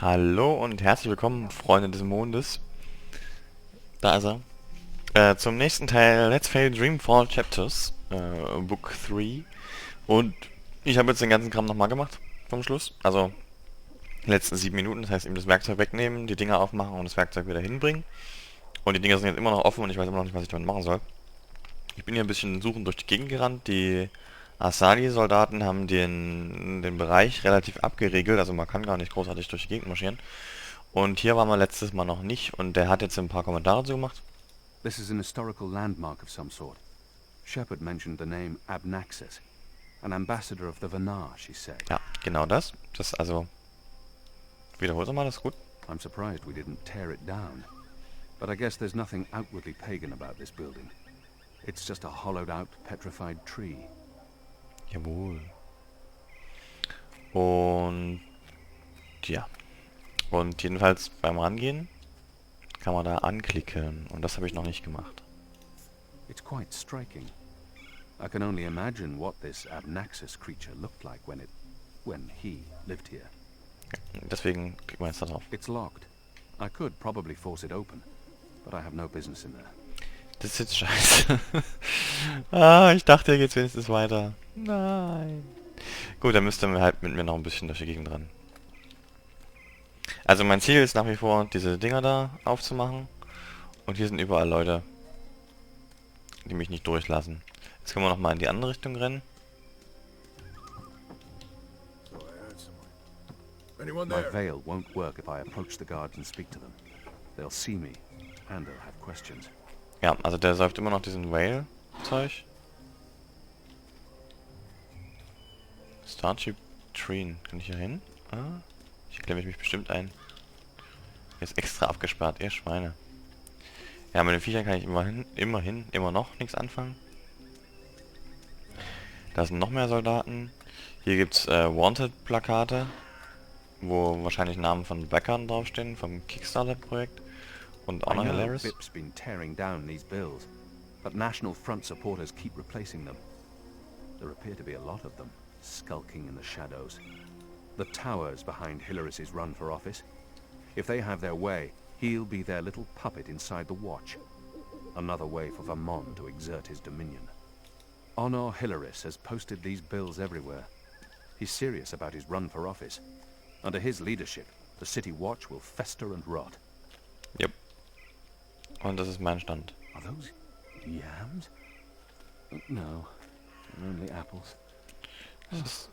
Hallo und herzlich willkommen, Freunde des Mondes. Da ist er. Zum nächsten Teil Let's Fail Dreamfall Chapters, Book 3. Und ich habe jetzt den ganzen Kram nochmal gemacht vom Schluss. Also die letzten 7 Minuten, das heißt ihm das Werkzeug wegnehmen, die Dinger aufmachen und das Werkzeug wieder hinbringen. Und die Dinger sind jetzt immer noch offen und ich weiß immer noch nicht, was ich damit machen soll. Ich bin hier ein bisschen suchend durch die Gegend gerannt. Die Asali-Soldaten haben den Bereich relativ abgeriegelt, also man kann gar nicht großartig durch die Gegend marschieren. Und hier waren wir letztes Mal noch nicht und der hat jetzt ein paar Kommentare zu gemacht. This is an historical landmark of some sort. Shepard mentioned the name Abnaxis, an ambassador of the Vanar, she said. Ja, genau das. Das also, wiederholt mal, das ist gut. I'm surprised we didn't tear it down. But I guess there's nothing outwardly pagan about this building. It's just a hollowed-out, petrified tree. Jawohl. Und, ja. Und jedenfalls beim Rangehen kann man da anklicken und das habe ich noch nicht gemacht. It's quite striking. I can only imagine what this Abnaxis creature looked like when he lived here. Deswegen klicken wir jetzt da drauf. It's locked. I could probably force it open, but I have no business in there. Das ist jetzt scheiße. Ich dachte, hier geht's wenigstens weiter. Nein. Gut, dann müsst ihr halt mit mir noch ein bisschen durch die Gegend rennen. Also mein Ziel ist nach wie vor, diese Dinger da aufzumachen. Und hier sind überall Leute, die mich nicht durchlassen. Jetzt können wir nochmal in die andere Richtung rennen. My veil won't work if I approach the guards and speak to them. They'll see me, and they'll have questions. Ja, also der säuft immer noch diesen Whale-Zeug. Starship Treen. Kann ich hier hin? Ah, hier klemme ich mich bestimmt ein. Hier ist extra abgesperrt, ihr Schweine. Ja, mit den Viechern kann ich immer noch nichts anfangen. Da sind noch mehr Soldaten. Hier gibt's Wanted-Plakate, wo wahrscheinlich Namen von Bäckern draufstehen, vom Kickstarter-Projekt. Und auch noch Hilarious. Vip's been tearing down these bills, but National Front supporters keep replacing them. There appear to be a lot of them, skulking in the shadows. The towers behind Hilaris's run for office. If they have their way, he'll be their little puppet inside the Watch. Another way for Vermont to exert his dominion. Honor Hilaris has posted these bills everywhere. He's serious about his run for office. Under his leadership, the City Watch will fester and rot. Yep. Und das ist mein Stand. Are those yams? No, only apples. Das ist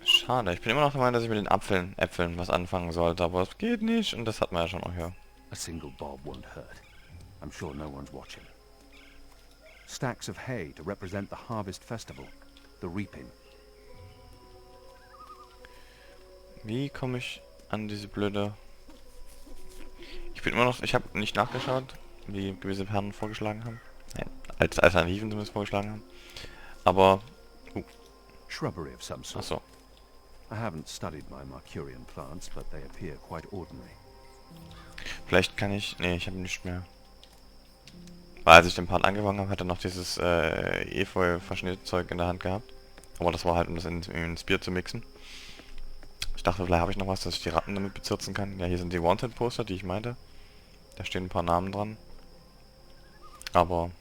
schade. Ich bin immer noch der Meinung, dass ich mit den Äpfeln was anfangen sollte, aber es geht nicht und das hat man ja schon auch hier. A single bob won't hurt. I'm sure no one's watching. Stacks of hay to represent the harvest festival, the reaping. Wie komme ich an diese blöde... Ich habe nicht nachgeschaut, wie gewisse Herren vorgeschlagen haben. Nein, als Alternativen zumindest vorgeschlagen haben. Aber... Shrubbery of some sort. Achso. I haven't studied my Mercurian plants, but they appear quite ordinary. Vielleicht kann ich... Nee, ich habe nicht mehr. Weil als ich den Part angefangen habe, hat er noch dieses Efeu-Verschnittzeug in der Hand gehabt. Aber das war halt, um das ins Bier zu mixen. Ich dachte, vielleicht habe ich noch was, dass ich die Ratten damit bezirzen kann. Ja, hier sind die Wanted-Poster, die ich meinte. Da stehen ein paar Namen dran. Aber...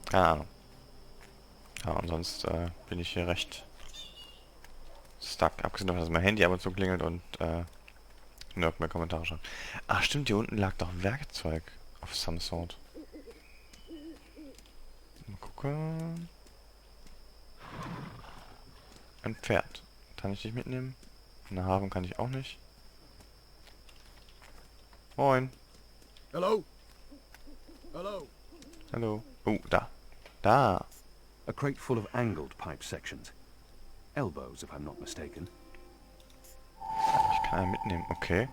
keine Ahnung. Ja, und sonst bin ich hier recht stuck. Abgesehen davon, dass mein Handy ab und zu klingelt und nirgends mehr Kommentare schauen. Ach stimmt, hier unten lag doch Werkzeug of some sort. Mal gucken. Ein Pferd. Kann ich dich mitnehmen? Eine Hafen kann ich auch nicht. Moin. Hello? Hello? Hallo. Da. Da. A crate full of angled pipe sections. Elbows, if I'm not mistaken. Ich kann einen mitnehmen. Okay.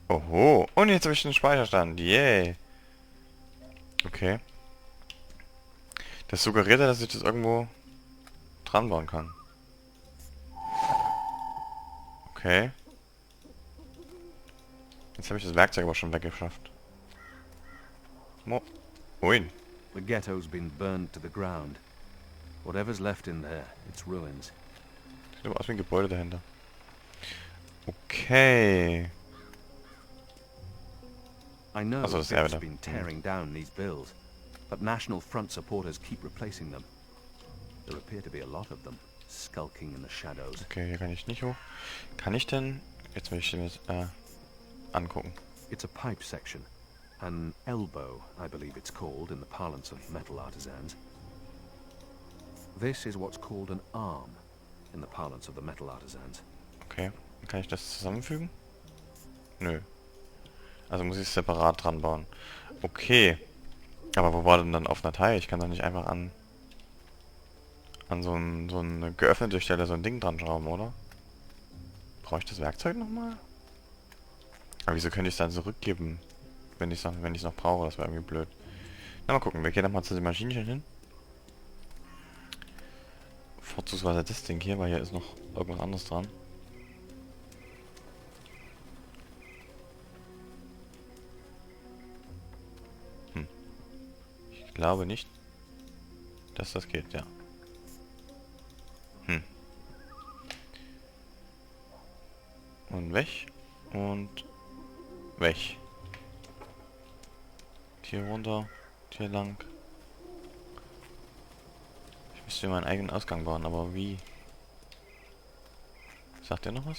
Oho. Und jetzt habe ich den Speicherstand. Yay. Okay. Das suggeriert ja, dass ich das irgendwo dran bauen kann. Okay. Jetzt habe ich das Werkzeug aber schon weggeschafft. Moin. The ghetto's been burned to the ground. Whatever's left in there, it's ruins. Sieht aus wie ein Gebäude dahinter. Okay. I know Also, das ist er Vick's wieder. been tearing down these bills, but National Front supporters keep replacing them. There appear to be a lot of them, skulking in the shadows. Okay, hier kann ich nicht hoch. Kann ich denn... Jetzt will ich den jetzt, angucken. It's a pipe section. An elbow, I believe it's called in the parlance of metal artisans. This is what's called an arm in the parlance of the metal artisans. Okay. Kann ich das zusammenfügen? Nö. Also muss ich es separat dran bauen. Okay. Aber wo war denn dann auf Datei? Ich kann doch nicht einfach an so eine geöffnete Stelle so ein Ding dran schrauben, oder? Brauche ich das Werkzeug nochmal? Aber wieso könnte ich es dann zurückgeben, wenn ich es noch brauche? Das wäre irgendwie blöd. Na, mal gucken. Wir gehen nochmal zu den Maschinchen hin. Vorzugsweise das Ding hier, weil hier ist noch irgendwas anderes dran. Ich glaube nicht, dass das geht, ja. Und weg. Und weg. Hier runter. Hier lang. Ich müsste meinen eigenen Ausgang bauen, aber wie? Sagt ihr noch was?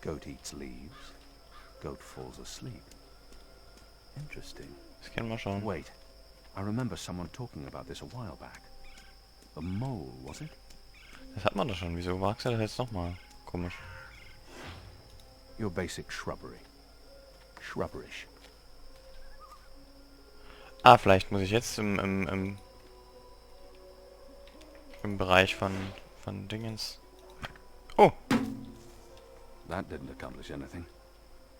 Goat eats leaves. Goat falls asleep. Interesting. Das können wir schauen. Wait, I remember someone talking about this a while back. A mole, was it? Das hat man doch schon. Wieso wagst du das jetzt nochmal? Komisch. Your basic shrubbery. Shrubberish. Ah, vielleicht muss ich jetzt im Bereich von Dingens... Oh! That didn't accomplish anything.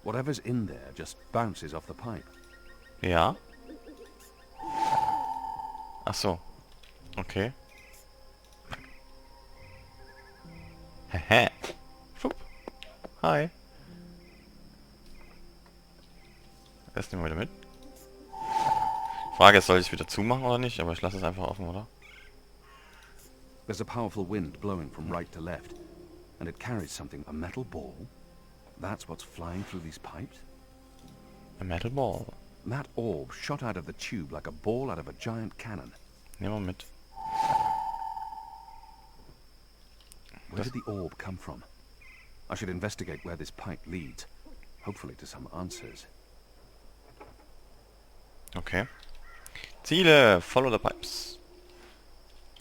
Whatever's in there just bounces off the pipe. Ja. Ach so. Okay. Hehe. Schupp. Hi. Das nehmen wir wieder mit. Frage ist, soll ich es wieder zumachen oder nicht? Aber ich lasse es einfach offen, oder? There's a powerful wind blowing from right to left, and it carries something. A metal ball? That's what's flying through these pipes? A metal ball. That orb shot out of the tube like a ball out of a giant cannon. Nehmen wir mit. Where did the orb come from? I should investigate where this pipe leads. Hopefully to some answers. Okay. Ziele! Follow the pipes.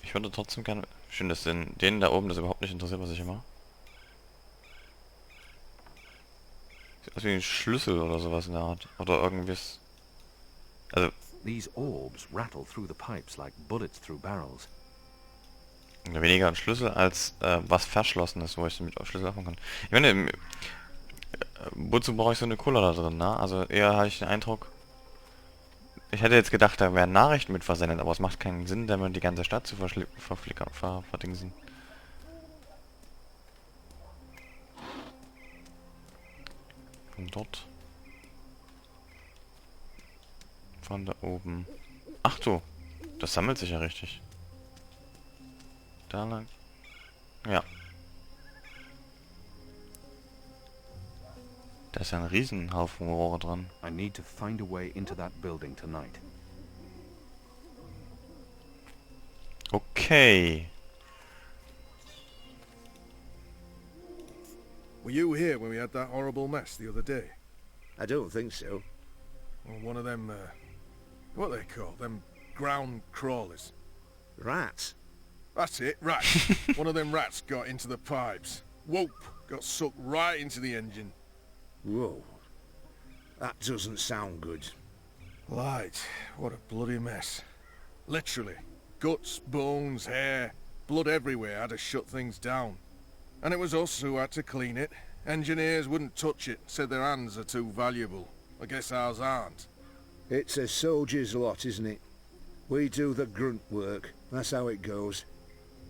Ich würde trotzdem gerne... Schön, dass denen da oben das überhaupt nicht interessiert, was ich immer. Sieht aus wie ein Schlüssel oder sowas in der Art. Oder irgendwas. Also... These orbs rattle through the pipes like bullets through barrels. Weniger ein Schlüssel als was Verschlossenes, wo ich mit Schlüssel öffnen kann. Ich meine, wozu brauche ich so eine Cola da drin, ne? Also eher hatte ich den Eindruck... Ich hätte jetzt gedacht, da wären Nachrichten mit versendet, aber es macht keinen Sinn, damit die ganze Stadt zu verdingsen. Von dort. Von da oben. Ach du, das sammelt sich ja richtig. Da lang. Ja. Da ist ja ein Riesenhaufen Rohre dran. I need to find a way into that building tonight. Okay. Were you here when we had that horrible mess the other day? I don't think so. Or one of them, what are they called? Them ground crawlers. Rats? That's it, rats. One of them rats got into the pipes. Whoop! Got sucked right into the engine. Whoa. That doesn't sound good. Light, what a bloody mess. Literally. Guts, bones, hair, blood everywhere had to shut things down. And it was us who had to clean it. Engineers wouldn't touch it, said their hands are too valuable. I guess ours aren't. It's a soldier's lot, isn't it? We do the grunt work. That's how it goes.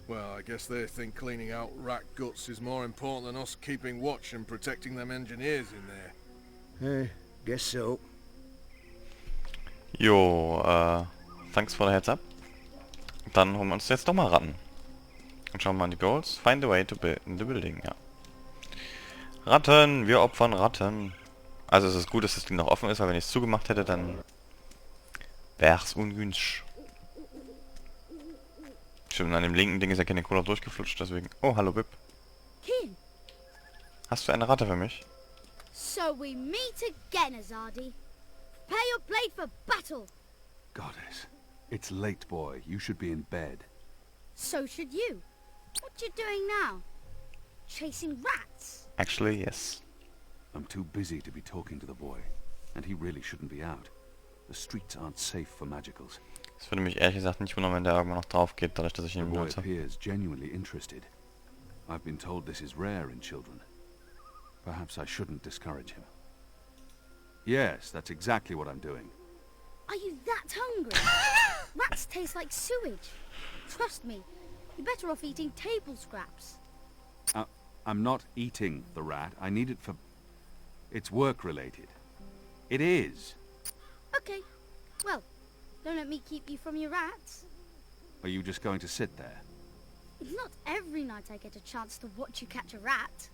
Well, I guess they think cleaning out rat guts is more important than us keeping watch and protecting them engineers in there. Guess so. Jo, thanks for the heads up. Dann holen wir uns jetzt doch mal Ratten. Und schauen wir mal an die Goals. Find a way to build in the building, ja. Ratten! Wir opfern Ratten. Also es ist gut, dass das Ding noch offen ist, weil wenn ich es zugemacht hätte, dann wär's ungünstig. Stimmt, an dem linken Ding ist ja keine Cola durchgeflutscht, deswegen... Oh, hallo Bib. Kin, Hast du eine Ratte für mich? so we meet again, Azadi. Prepare your blade for battle. Goddess. It's late, boy. You should be in bed. So should you. What you doing now? Chasing rats? Actually, yes. I'm too busy to be talking to the boy. And he really shouldn't be out. The streets aren't safe for magicals. Es würde mich ehrlich gesagt nicht wundern, wenn der irgendwann noch drauf geht, dadurch, dass ich The ihn boy benutze. appears genuinely interested. I've been told this is rare in children. Perhaps I shouldn't discourage him. Yes, that's exactly what I'm doing. Are you that hungry? Rats taste like sewage. Trust me, you're better off eating table scraps. I'm not eating the rat. I need it for... It's work-related. It is. Okay, well, don't let me keep you from your rats. Are you just going to sit there? Not every night I get a chance to watch you catch a rat.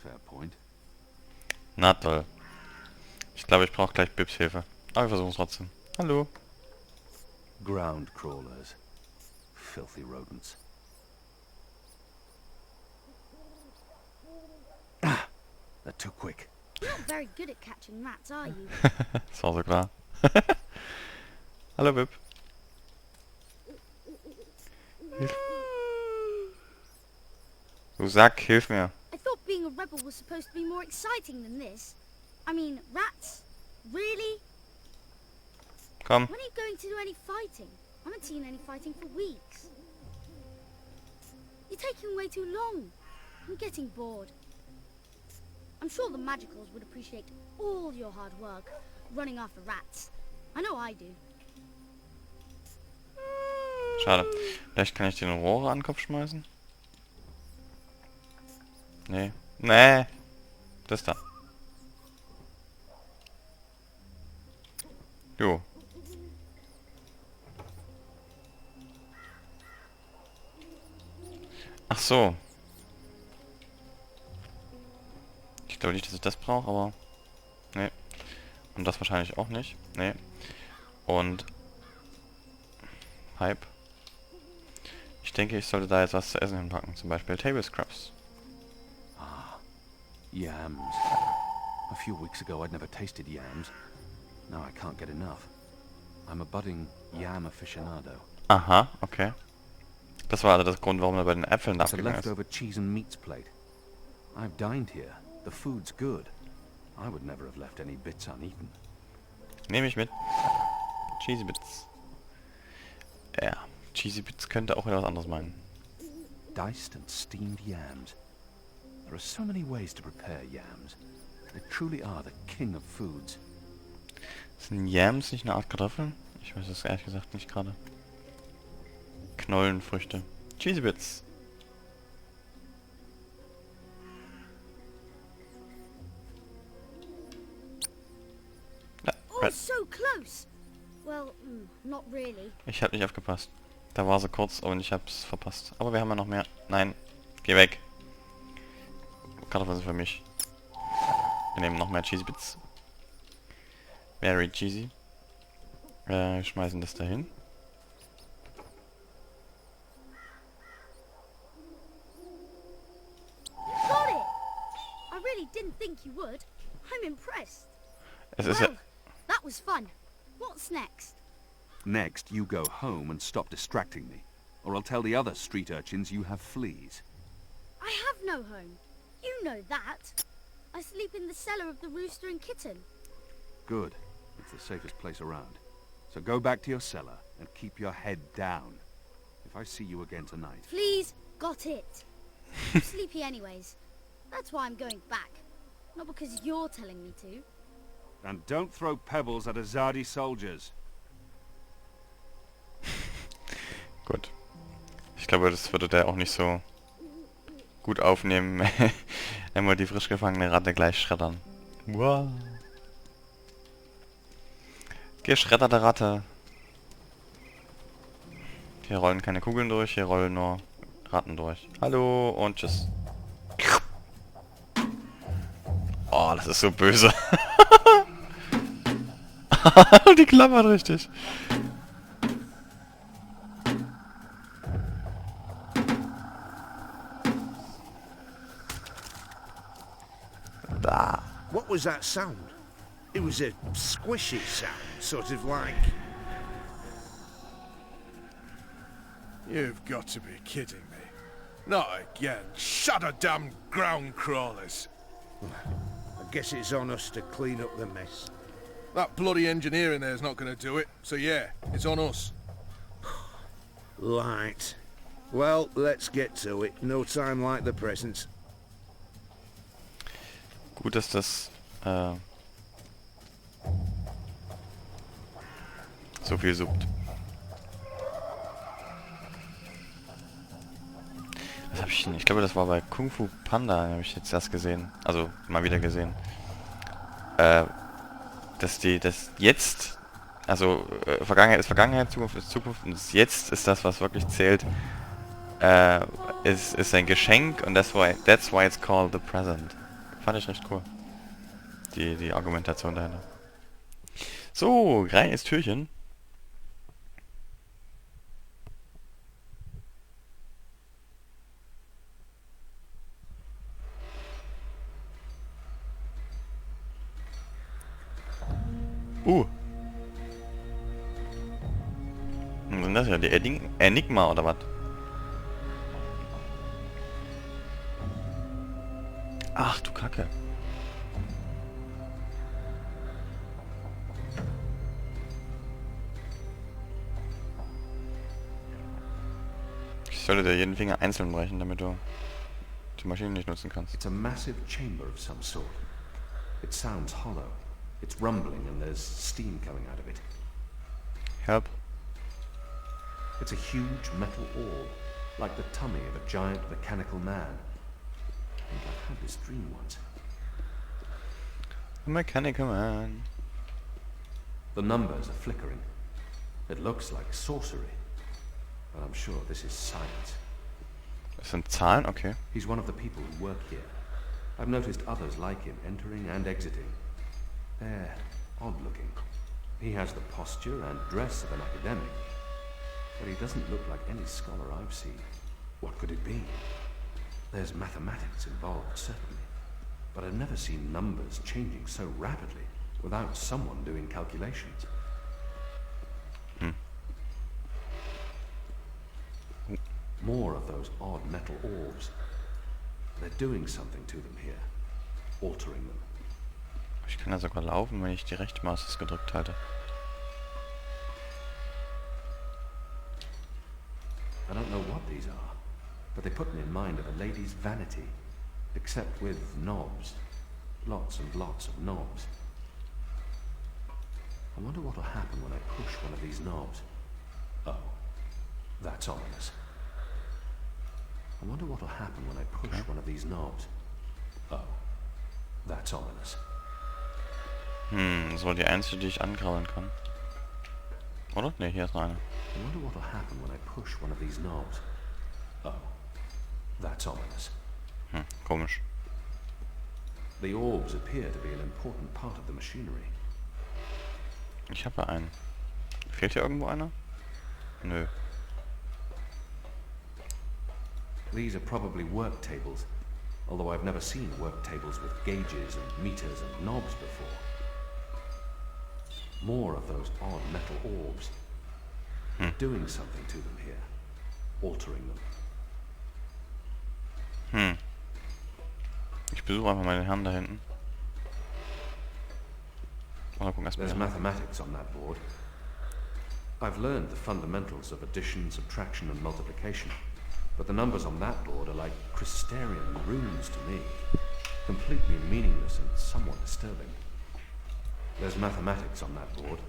Fair point. Na toll. Ich glaube, ich brauche gleich Bibs Hilfe. Aber wir versuchen es trotzdem. Hallo. Ground crawlers. Filthy rodents. Ah! They're too quick. You're not very good at catching rats, are you? Das war so klar. Hallo Bib. Du Sack, hilf mir. I thought being a rebel was supposed to be more exciting than this. I mean, rats? Really? Komm. When are you going to do any fighting? I haven't seen any fighting for weeks. You're taking way too long. I'm getting bored. I'm sure the magicals would appreciate all your hard work running after rats. I know I do. Schade. Vielleicht kann ich den Rohre an den Kopf schmeißen? Nee. Nee. Das da. Jo. Ach so. Ich glaube nicht, dass ich das brauche, aber... Nee. Und das wahrscheinlich auch nicht. Nee. Und... Pipe. Ich denke, ich sollte da jetzt was zu essen hinpacken. Zum Beispiel Table Scraps. Yams. A few weeks ago I'd never tasted yams. Now I can't get enough. I'm a budding yam aficionado. Aha, okay. Das war also das Grund, warum er bei den Äpfeln It's a abgegangen ist. leftover cheese and meats plate. I've dined here. The food's good. I would never have left any bits uneaten. Nehme ich mit. Cheesy Bits. Ja, Cheesy Bits könnte auch wieder was anderes meinen. Diced and steamed yams. There are so many ways to prepare yams. They truly are the king of foods. Sind Yams nicht eine Art Kartoffeln? Ich weiß es ehrlich gesagt nicht gerade. Knollenfrüchte. Cheesy Bits. Ja, Oh, right. so close. Well, not really. Ich habe nicht aufgepasst. Da war sie kurz, aber ich hab's verpasst. Aber wir haben ja noch mehr. Nein, geh weg. Kartoffeln sind für mich. Wir nehmen noch mehr Cheesy Bits. Very cheesy. Schmeißen das dahin. Got it! I really didn't think you would. I'm impressed. Es ist ja... Well, that was fun. What's next? Next, you go home and stop distracting me. Or I'll tell the other street urchins you have fleas. I have no home. You know that. I sleep in the cellar of the Rooster and Kitten. Good. It's the safest place around. So go back to your cellar and keep your head down. If I see you again tonight... Please, got it. I'm sleepy anyways. That's why I'm going back. Not because you're telling me to. And don't throw pebbles at Azadi soldiers. Gut. Ich glaube, das würde der auch nicht so gut aufnehmen, wenn wir die frisch gefangene Ratte gleich schreddern. Wow. Geschredderte Ratte. Hier rollen keine Kugeln durch, hier rollen nur Ratten durch. Hallo und tschüss. Oh, das ist so böse. Die klappert richtig. Da. What was that sound? It was a squishy sound, sort of like... You've got to be kidding me. Not again. Shut a damn ground crawlers. I guess it's on us to clean up the mess. That bloody engineer in there's not going to do it. So yeah, it's on us. Right. Well, let's get to it. No time like the present. Gut, dass das so viel suppt. Was hab ich denn? Ich glaube, das war bei Kung Fu Panda, habe ich jetzt das gesehen. Also, mal wieder gesehen. Dass das jetzt, also Vergangenheit ist Vergangenheit, Zukunft ist Zukunft und das Jetzt ist das, was wirklich zählt. Ist ein Geschenk und that's why it's called the present. Fand ich recht cool. Die Argumentation dahinter. So, rein ins Türchen. Was sind das ja? Die Enigma oder was? Ach du Kacke. Ich sollte dir jeden Finger einzeln brechen, damit du die Maschine nicht nutzen kannst. It's a massive chamber of some sort. It sounds hollow. It's rumbling and there's steam coming out of it. Help. It's a huge metal orb, like the tummy of a giant mechanical man. I think I've had this dream once. A mechanical man. The numbers are flickering. It looks like sorcery, but I'm sure this is science. Das sind Zahlen? Okay. He's one of the people who work here. I've noticed others like him entering and exiting. They're odd-looking. He has the posture and dress of an academic, but he doesn't look like any scholar I've seen. What could it be? There's mathematics involved, certainly, but I've never seen numbers changing so rapidly without someone doing calculations. More of those odd metal orbs. They're doing something to them here, altering them. Ich kann ja sogar laufen, wenn ich die rechte Maus gedrückt halte. I don't know what these are, but they put me in mind of a lady's vanity, except with knobs. Lots and lots of knobs. I wonder what will happen when I push one of these knobs. Oh, that's ominous. I wonder what will happen when I push one of these knobs. Oh, that's ominous. Das war die einzige, die ich angrauen kann. Oder? Ne, hier ist noch eine. I wonder what will happen when I push one of these knobs. Oh, that's ominous. Komisch. The orbs appear to be an important part of the machinery. Ich habe ja einen. Fehlt hier irgendwo einer? Nö. These are probably work tables, although I've never seen work tables with gauges and meters and knobs before. More of those odd metal orbs. Doing something to them here. Altering them. Ich besuche einfach mal den Herrn da hinten. Oder gucken erst mal. There's mathematics on that board. I've learned the fundamentals of addition, subtraction and multiplication, but the numbers on that board are like Christerian runes to me. Completely meaningless and somewhat disturbing. There's mathematics on that board.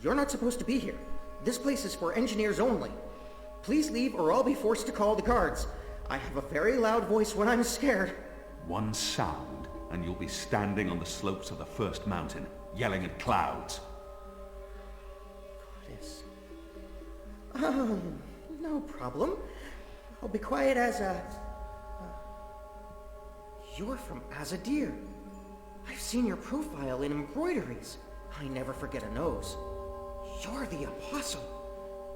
You're not supposed to be here. This place is for engineers only. Please leave or I'll be forced to call the guards. I have a very loud voice when I'm scared. One sound, and you'll be standing on the slopes of the first mountain, yelling at clouds. No problem. I'll be quiet as a... You're from Azadir. I've seen your profile in embroideries. I never forget a nose. You're the Apostle.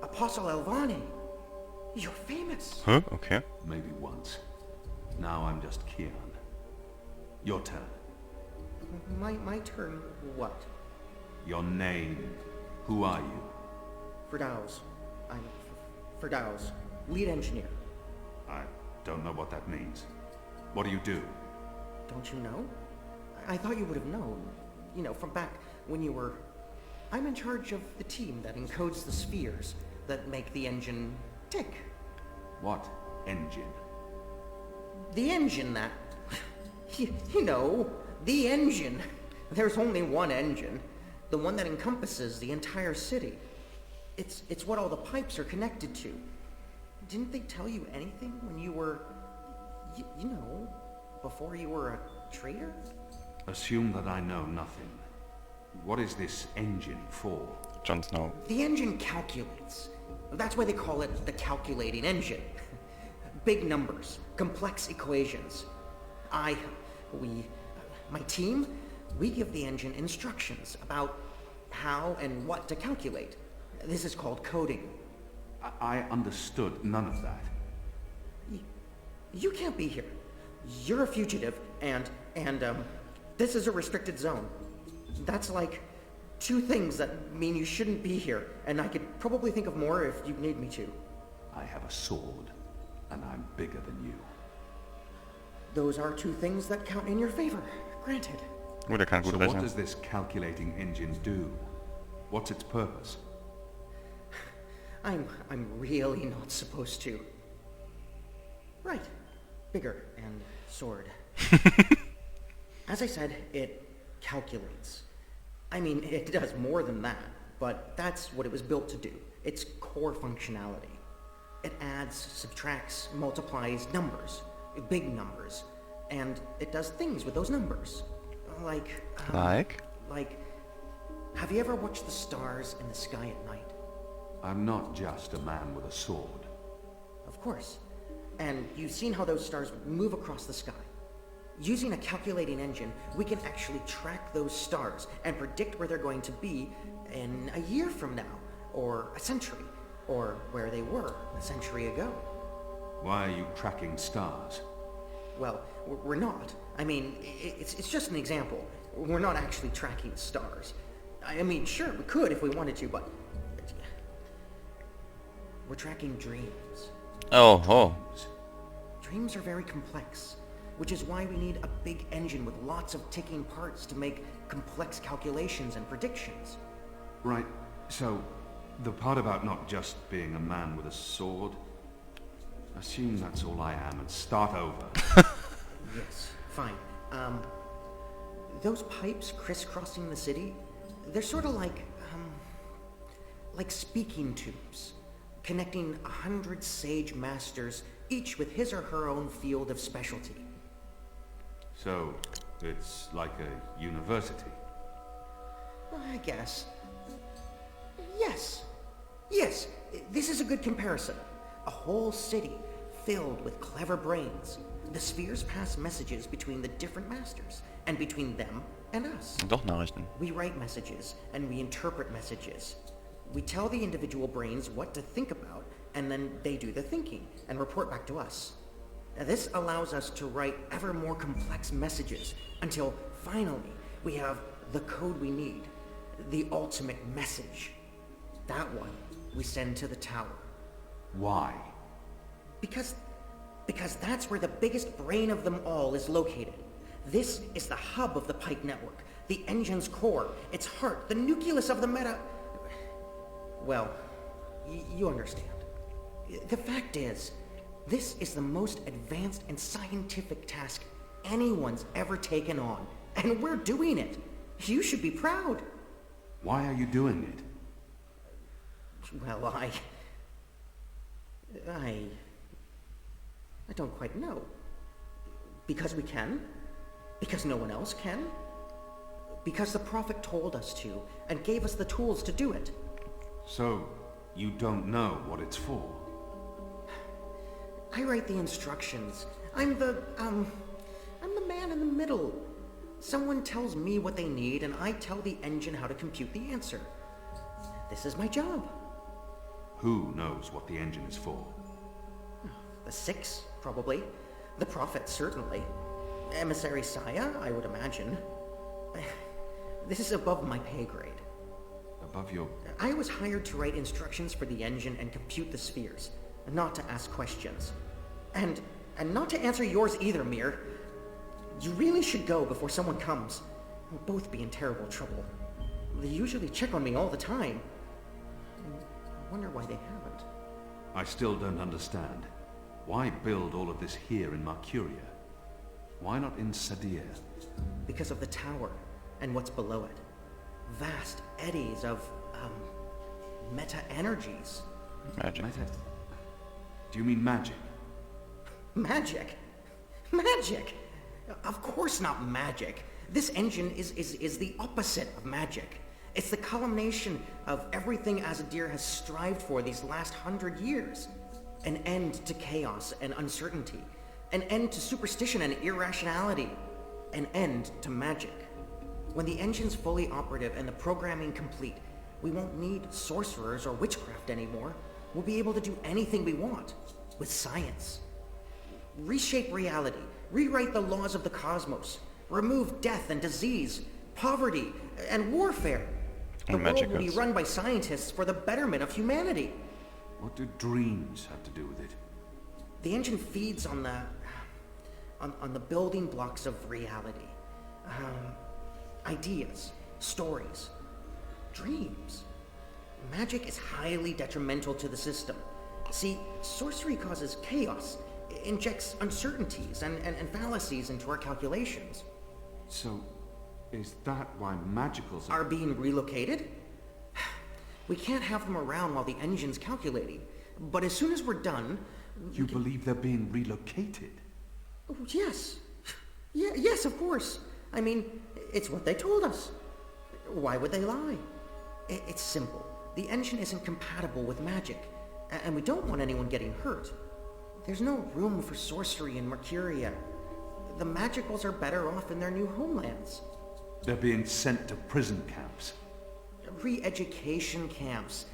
Apostle Elvani. You're famous. Huh? Okay. Maybe once. Now I'm just Kian. Your turn. My turn what? Your name. Who are you? Firdaus. I'm Firdaus, lead engineer. I don't know what that means. What do you do? Don't you know? I thought you would have known. You know, from back when you were... I'm in charge of the team that encodes the spheres that make the engine tick. What engine? The engine that... you know, the engine. There's only one engine. The one that encompasses the entire city. It's what all the pipes are connected to. Didn't they tell you anything when you were... you know, before you were a traitor? Assume that I know nothing. What is this engine for? Jon Snow. The engine calculates. That's why they call it the calculating engine. Big numbers, complex equations. My team, we give the engine instructions about how and what to calculate. This is called coding. I understood none of that. You can't be here. You're a fugitive, and this is a restricted zone. That's like two things that mean you shouldn't be here, and I could probably think of more if you need me to. I have a sword, and I'm bigger than you. Those are two things that count in your favor, granted. Gut, kann gut So what rechnen. does this calculating engine do? What's its purpose? I'm really not supposed to. Right. Bigger and sword. As I said, it calculates. I mean, it does more than that, but that's what it was built to do. Its core functionality. It adds, subtracts, multiplies numbers, big numbers, and it does things with those numbers. Like, have you ever watched the stars in the sky at night? I'm not just a man with a sword. Of course. And you've seen how those stars move across the sky. Using a calculating engine, we can actually track those stars and predict where they're going to be in a year from now, or a century, or where they were a century ago. Why are you tracking stars? Well, we're not. I mean, it's just an example. We're not actually tracking stars. I mean, sure, we could if we wanted to, but... we're tracking dreams. Oh. Dreams are very complex, which is why we need a big engine with lots of ticking parts to make complex calculations and predictions. Right, so the part about not just being a man with a sword, assume that's all I am and start over. Yes, fine. Those pipes crisscrossing the city, they're sort of like speaking tubes, connecting 100 sage masters, each with his or her own field of specialty. So, it's like a university. I guess. Yes. Yes, this is a good comparison. A whole city filled with clever brains. The spheres pass messages between the different masters, and between them and us. Doch Nachrichten. We write messages, and we interpret messages. We tell the individual brains what to think about, and then they do the thinking, and report back to us. This allows us to write ever more complex messages, until finally we have the code we need, the ultimate message. That one we send to the tower. Why? Because that's where the biggest brain of them all is located. This is the hub of the Pike network, the engine's core, its heart, the nucleus of the meta... Well, you understand. The fact is, this is the most advanced and scientific task anyone's ever taken on, and we're doing it. You should be proud. Why are you doing it? Well, I don't quite know. Because we can? Because no one else can? Because the Prophet told us to, and gave us the tools to do it. So, You don't know what it's for. I write the instructions. I'm the man in the middle. Someone tells me what they need, and I tell the engine how to compute the answer. This is my job. Who knows what the engine is for? The Six, probably. The Prophet, certainly. Emissary Saya, I would imagine. This is above my pay grade. Above your... I was hired to write instructions for the engine and compute the spheres, not to ask questions. And not to answer yours either, Mir. You really should go before someone comes. We'll both be in terrible trouble. They usually check on me all the time. I wonder why they haven't. I still don't understand. Why build all of this here in Mercuria? Why not in Sadir? Because of the tower and what's below it. Vast eddies of, meta-energies. Magic. Do you mean magic? Magic? Magic? Of course not magic. This engine is the opposite of magic. It's the culmination of everything Azadir has strived for these last 100 years. An end to chaos and uncertainty. An end to superstition and irrationality. An end to magic. When the engine's fully operative and the programming complete, we won't need sorcerers or witchcraft anymore. We'll be able to do anything we want. With science. Reshape reality. Rewrite the laws of the cosmos. Remove death and disease. Poverty and warfare. The world will be run by scientists for the betterment of humanity. What do dreams have to do with it? The engine feeds on the building blocks of reality. Ideas, stories, dreams. Magic is highly detrimental to the system. See, sorcery causes chaos, injects uncertainties and fallacies into our calculations. So, is that why magicals Are being relocated? We can't have them around while the engine's calculating. But as soon as we're done... You believe they're being relocated? Oh, yes. Yes, of course. I mean, it's what they told us. Why would they lie? It's simple. The engine isn't compatible with magic, and we don't want anyone getting hurt. There's no room for sorcery in Mercuria. The magicals are better off in their new homelands. They're being sent to prison camps. Re-education camps.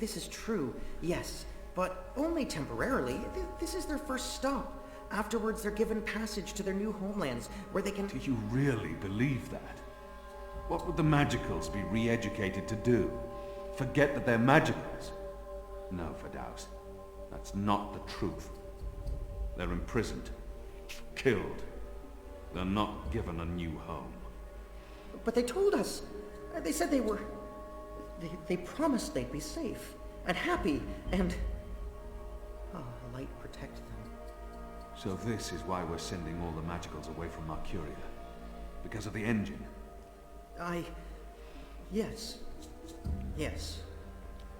This is true, yes, but only temporarily. This is their first stop. Afterwards, they're given passage to their new homelands, where they can... Do you really believe that? What would the magicals be re-educated to do? Forget that they're magicals? No, Firdaus. That's not the truth. They're imprisoned. Killed. They're not given a new home. But they told us. They said they were... They promised they'd be safe and happy and... Oh, light protect them. So this is why we're sending all the magicals away from Mercuria. Because of the engine. Yes. Yes.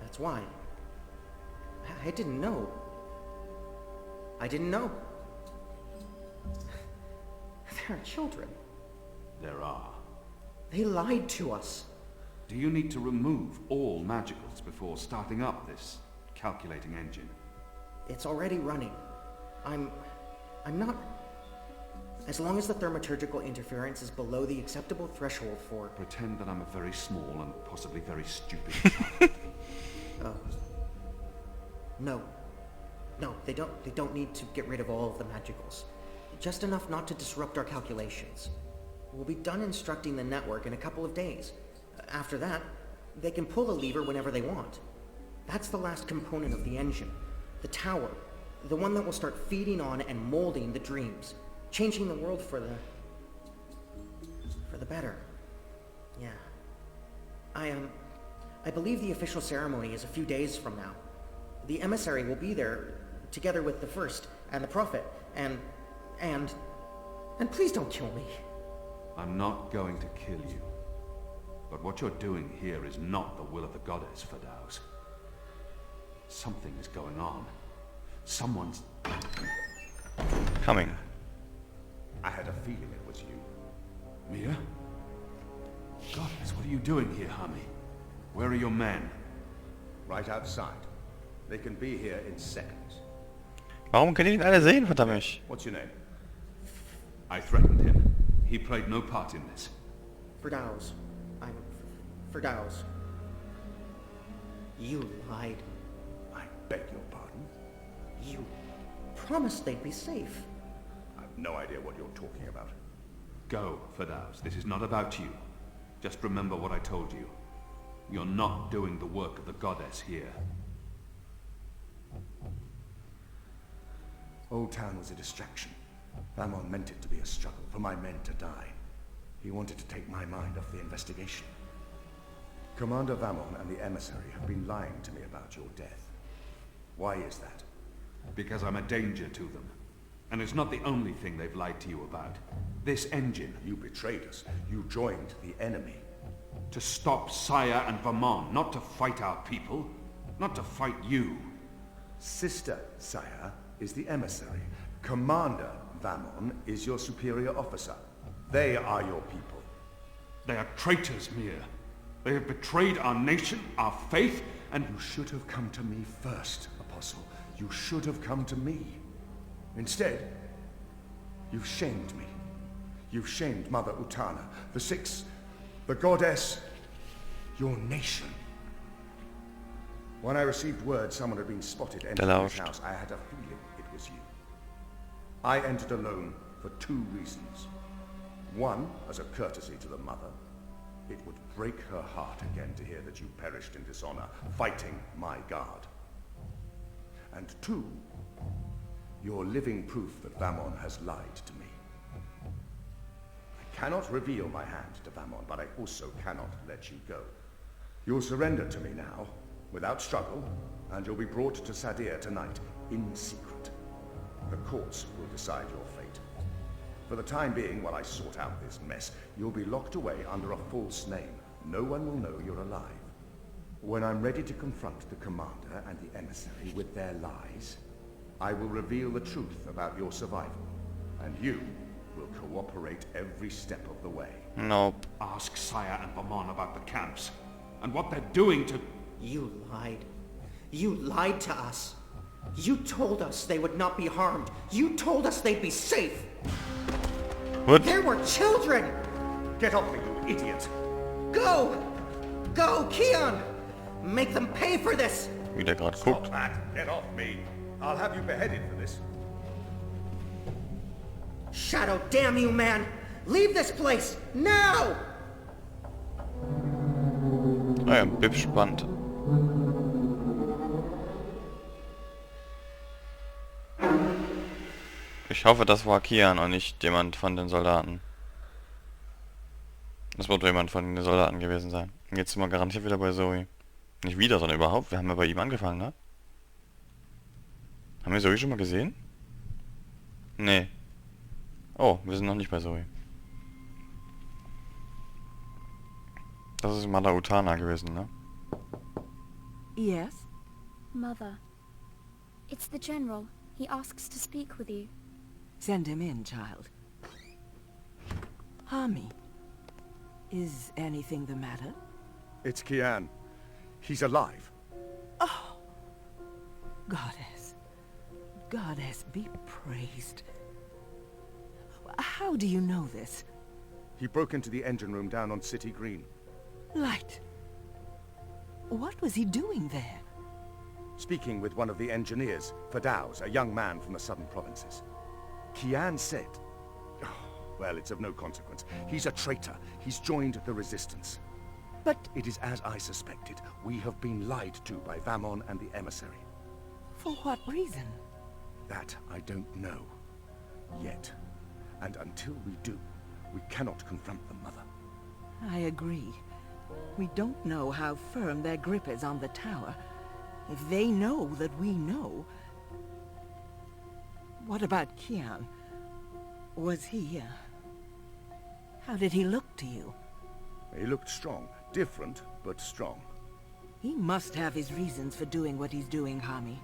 That's why. I didn't know. I didn't know. There are children. There are. They lied to us. Do you need to remove all magicals before starting up this calculating engine? It's already running. I'm not... As long as the thaumaturgical interference is below the acceptable threshold for... Pretend that I'm a very small and possibly very stupid child. No. No, they don't need to get rid of all of the magicals. Just enough not to disrupt our calculations. We'll be done instructing the network in a couple of days. After that, they can pull the lever whenever they want. That's the last component of the engine. The tower. The one that will start feeding on and molding the dreams. Changing the world for the better. Yeah. I believe the official ceremony is a few days from now. The emissary will be there, together with the First, and the Prophet, and please don't kill me. I'm not going to kill you. But what you're doing here is not the will of the goddess, Firdaus. Something is going on. Someone's... Coming. I had a feeling it was you. Mia? Goddess, what are you doing here, Hami? Where are your men? right outside. They can be here in seconds. Warum können die nicht alle sehen, verdammt mich? What's your name? I threatened him. He played no part in this. Ferdows. I'm... Ferdows. You lied. I beg your pardon? You promised they'd be safe. I've no idea what you're talking about. Go, Ferdows. This is not about you. Just remember what I told you. You're not doing the work of the goddess here. Old Town was a distraction. Vamon meant it to be a struggle, for my men to die. He wanted to take my mind off the investigation. Commander Vamon and the emissary have been lying to me about your death. Why is that? Because I'm a danger to them. And it's not the only thing they've lied to you about. This engine. You betrayed us. You joined the enemy. To stop Sire and Vermont, not to fight our people. Not to fight you. Sister Sire is the emissary. Commander Vamon is your superior officer. They are your people. They are traitors, Mir. They have betrayed our nation, our faith, and... You should have come to me first, Apostle. You should have come to me. Instead, you've shamed me. You've shamed Mother Utana, the Six, the goddess, your nation. When I received word someone had been spotted entering this house, I had a feeling it was you. I entered alone for 2 reasons. One, as a courtesy to the Mother. It would break her heart again to hear that you perished in dishonor, fighting my guard. And 2, you're living proof that Vamon has lied to me. I cannot reveal my hand to Vamon, but I also cannot let you go. You'll surrender to me now, without struggle, and you'll be brought to Sadir tonight, in secret. The courts will decide your fate. For the time being, while I sort out this mess, you'll be locked away under a false name. No one will know you're alive. When I'm ready to confront the commander and the emissary with their lies, I will reveal the truth about your survival, and you will cooperate every step of the way. Nope. Ask Sire and Vermont about the camps, and what they're doing to... You lied. You lied to us. You told us they would not be harmed. You told us they'd be safe. What? There were children! Get off me, you idiot! Go! Go, Keon! Make them pay for this! Wie der gerade Stop guckt. that! Get off me! I'll have you beheaded for this. Shadow, damn you, man! Leave this place! Now! Ah ja, bin gespannt. Ich hoffe, das war Kian und nicht jemand von den Soldaten. Das wird jemand von den Soldaten gewesen sein. Und jetzt sind wir garantiert wieder bei Zoe. Nicht wieder, sondern überhaupt. Wir haben ja bei ihm angefangen, ne? Haben wir Zoe schon mal gesehen? Nee. Oh, wir sind noch nicht bei Zoe. Das ist Mother Utana gewesen, ne? Yes? Mother. It's the General. He asks to speak with you. Send him in, child. Hami, is anything the matter? It's Kian. He's alive. Oh! Goddess. Goddess be praised. How do you know this? He broke into the engine room down on City Green. Light. What was he doing there? Speaking with one of the engineers, Ferdows, a young man from the southern provinces. Kian said... Oh, well, it's of no consequence. He's a traitor. He's joined the resistance. But... It is as I suspected. We have been lied to by Vamon and the emissary. for what reason? That I don't know. Yet. And until we do, we cannot confront them, Mother. I agree. We don't know how firm their grip is on the tower. If they know that we know... What about Kian? Was he, How did he look to you? He looked strong. Different, but strong. He must have his reasons for doing what he's doing, Hami.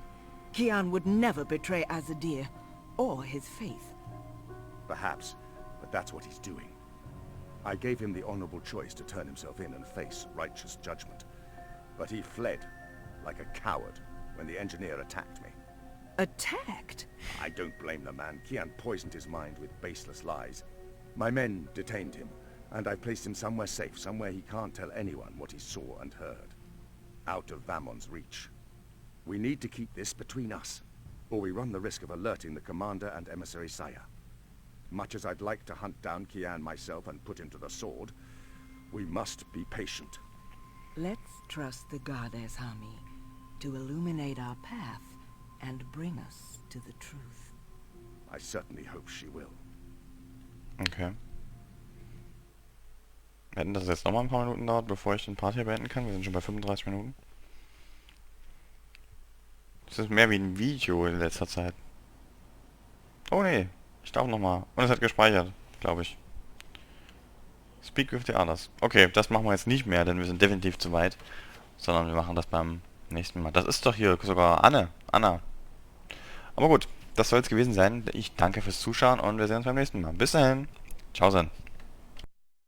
Kian would never betray Azadir, or his faith. Perhaps, but that's what he's doing. I gave him the honorable choice to turn himself in and face righteous judgment. But he fled, like a coward when the engineer attacked me. Attacked? I don't blame the man. Kian poisoned his mind with baseless lies. My men detained him, and I've placed him somewhere safe, somewhere he can't tell anyone what he saw and heard. Out of Vamon's reach. We need to keep this between us, or we run the risk of alerting the commander and emissary Saya. Much as I'd like to hunt down Kian myself and put him to the sword, we must be patient. Let's trust the goddess Hami to illuminate our path and bring us to the truth. I certainly hope she will. Okay. Wetten, dass es jetzt nochmal ein paar Minuten dauert, bevor ich den Part hier beenden kann. Wir sind schon bei 35 Minuten. Das ist mehr wie ein Video in letzter Zeit. Oh nee, ich darf nochmal. Und es hat gespeichert, glaube ich. Speak with the others. Okay, das machen wir jetzt nicht mehr, denn wir sind definitiv zu weit. Sondern wir machen das beim nächsten Mal. Das ist doch hier sogar Anna. Aber gut, das soll es gewesen sein. Ich danke fürs Zuschauen und wir sehen uns beim nächsten Mal. Bis dahin. Ciao dann.